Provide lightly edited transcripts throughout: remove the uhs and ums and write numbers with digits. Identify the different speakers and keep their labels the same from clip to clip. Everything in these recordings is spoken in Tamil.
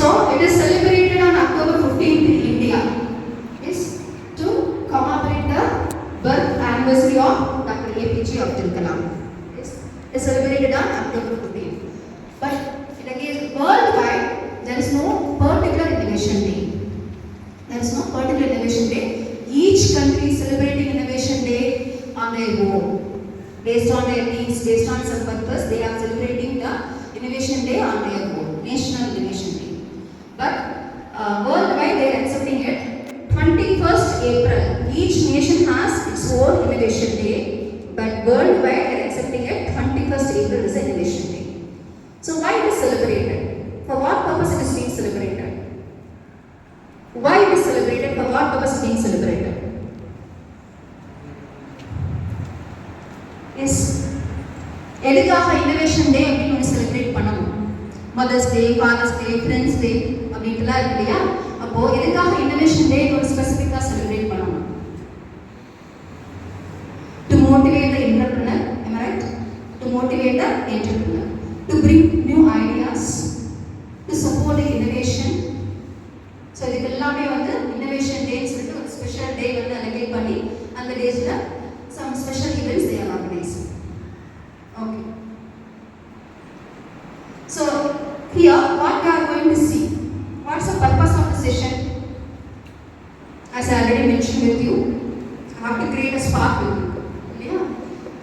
Speaker 1: So it is celebrated on October 15th in India. Yes, to commemorate the birth anniversary of Dr. APJ Abdul Kalam. Yes, it is celebrated on October 15th. But in the case worldwide, there is no particular innovation day. There is no particular innovation day. Each country is celebrating innovation day on their own. Based on their needs, based on some purpose, they are celebrating the innovation day on their own, national innovation day. But worldwide they are accepting it 21st April. Each nation has its own innovation day, but worldwide they are accepting it 21st April is the innovation day. So why it is celebrated? For what purpose it is being celebrated? Why it is celebrated? For what purpose it is being celebrated? Yes. எதுக்காக இனோவேஷன் டே அப்படின்னு செலிப்ரேட் பண்ணணும்? மதர்ஸ் டே, ஃபாதர்ஸ் டே, ஃப்ரெண்ட்ஸ் டே அப்படின்ட்டுலாம் இருக்கு இல்லையா? அப்போ எதுக்காக இனோவேஷன் டே ஒரு ஸ்பெசிஃபிக்காக செலிப்ரேட் பண்ணணும்? To motivate the entrepreneur, am I right? To motivate the entrepreneur, to bring new ideas, to support the innovation. So இதுக்கு எல்லாமே வந்து இனோவேஷன் டேன்னு சொல்லிட்டு ஒரு ஸ்பெஷல் டே வந்து அலோகேட் பண்ணி அந்த டேஸில் some special events they are organizing. Okay. So here what we are going to see, what's the purpose of the session? As I already mentioned with you, I have to create a spark with you. இல்லையா?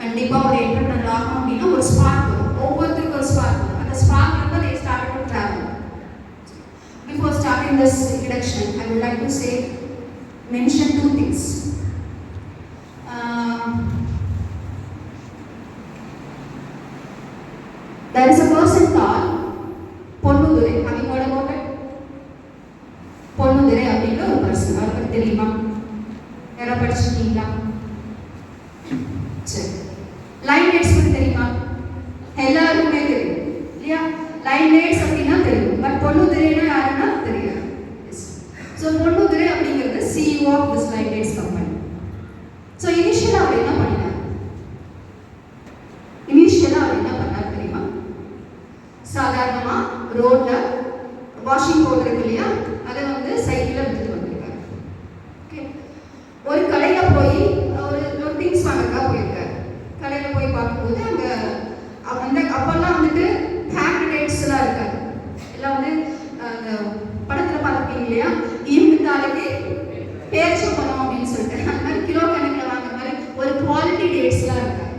Speaker 1: கண்டிப்பாக ஒரு என்டர்பிரினர் ஆகணும் அப்படின்னா ஒரு ஸ்பார்க் வரும். ஒவ்வொருத்தருக்கும் ஒரு ஸ்பார்க் வரும். அந்த ஸ்பார்க் வந்து they started to travel. Before starting this introduction, I would like to say, mention two things. There is a person called Ponnudurai. Have you heard about it? Ponnudurai அப்படிங்கிற ஒரு பர்சன். அவரை பற்றி தெரியுமா? யாராவது படிச்சிருக்கீங்களா? சரி. லைன் டேட்ஸ் பற்றி தெரியுமா? எல்லாருக்குமே தெரியும் இல்லையா? லைன் டேட்ஸ் அப்படின்னா தெரியும். பட் பொன்னுதுரைனா யாருன்னா தெரியாது. ஸோ பொன்னுதுரை அப்படிங்கிறது CEO of this Lion Dates company. So இனிஷியலாக அவர் என்ன பண்ணினார்? சாதாரணமாக ரோட்டில் வாஷிங் பவுடர் இருக்கு இல்லையா, அதை வந்து சைக்கிளில் விற்றுட்டு வந்திருக்காரு. ஓகே, ஒரு கடையில் போய் ஒரு திங்ஸ் வாங்கறதுக்காக போயிருக்காரு. கடையில் போய் பார்க்கும்போது அங்கே அந்த அப்போல்லாம் வந்துட்டு ஹேண்ட் டேட்ஸ்லாம் இருக்காது. எல்லாம் வந்து அந்த படத்தில் பார்த்துருப்பீங்க இல்லையா, ஈம்புத்தாலுக்கு பேர்ச்சம் பழம் அப்படின்னு சொல்லிட்டு அந்த மாதிரி கிலோ கணக்கில் வாங்குற மாதிரி ஒரு குவாலிட்டி டேட்ஸ்லாம் இருக்காது.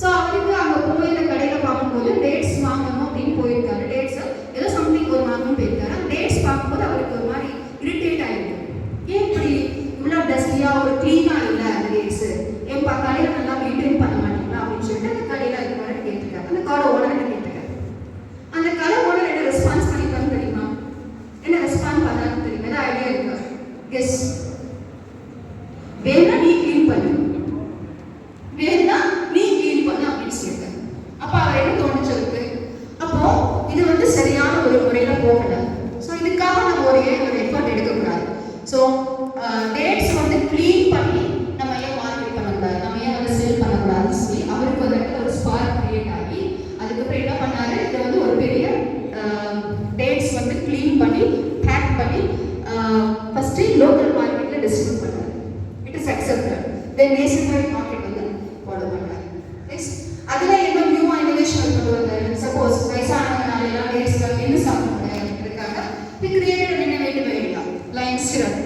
Speaker 1: ஸோ அவருக்கு அங்கே போய் இந்த கடையில் பார்க்கும்போது டேட்ஸ் வாங்கணும் அப்படின்னு போயிருக்காரு. டேட்ஸ் ஏதோ சம்திங் ஒரு வாங்கணும் போயிருக்காரு. டேட்ஸ் பார்க்கும்போது அவருக்கு ஒரு மாதிரி இரிட்டேட் ஆகிருக்கு. ஏன் இப்படி இவ்வளோ டஸ்டியாக ஒரு க்ளீனாக இல்லை அந்த டேட்ஸு, ஏன் கடையில் நல்லா மெயின்டைன் பண்ண மாட்டீங்களா அப்படின்னு சொல்லிட்டு அந்த கடையில் இருக்கிற கேட்டிருக்காரு. அந்த கடை ஓனர்கிட்ட கேட்டிருக்காரு. அந்த கடை ஓனர் என்ன ரெஸ்பான்ஸ் பண்ணியிருக்கான்னு தெரியுமா? என்ன ரெஸ்பான்ஸ் பண்ணான்னு தெரியுமா? ஏதாவது ஐடியா இருக்கா? கெஸ். வேணா நீ க்ளீன் பண்ணு, வேணா நீ க்ளீன் பண்ணு அப்படின்னு சொல்லியிருக்காரு. அப்போ அவர் என்ன தோணுச்சதுக்கு, அப்போ இது வந்து சரியான ஒரு முறையில் போகலை. ஸோ இதுக்காக நம்ம ஒரு எஃபர்ட் எடுக்கக்கூடாது. ஸோ டேட்ஸ் வந்து க்ளீன் பண்ணி நம்ம ஏன் மார்க்கெட் பண்ணக்கூடாது, நம்ம ஏன் வந்து சேல் பண்ணக்கூடாதுன்னு சொல்லி அவருக்கு ஒரு இடத்துல ஒரு ஸ்பார்க் கிரியேட் ஆகி அதுக்கப்புறம் என்ன பண்ணாரு, இதை வந்து ஒரு பெரிய டேட்ஸ் வந்து க்ளீன் பண்ணி பேக் பண்ணி ஃபஸ்ட்டு லோக்கல் மார்க்கெட்டில் டிஸ்ட்ரிபியூட் பண்ணாரு. It is accepted. Then nation wide market வந்து ஃபாலோ பண்ணாரு. நெக்ஸ்ட் அதில் என்ன நியூவாக இனோவேஷன் கொண்டு வந்தாரு. சப்போஸ் வயசானவங்கனால டேட்ஸ்ல என்ன சாப்பிட முடியாது இருக்காங்க, we created innovative idea Lion syrup.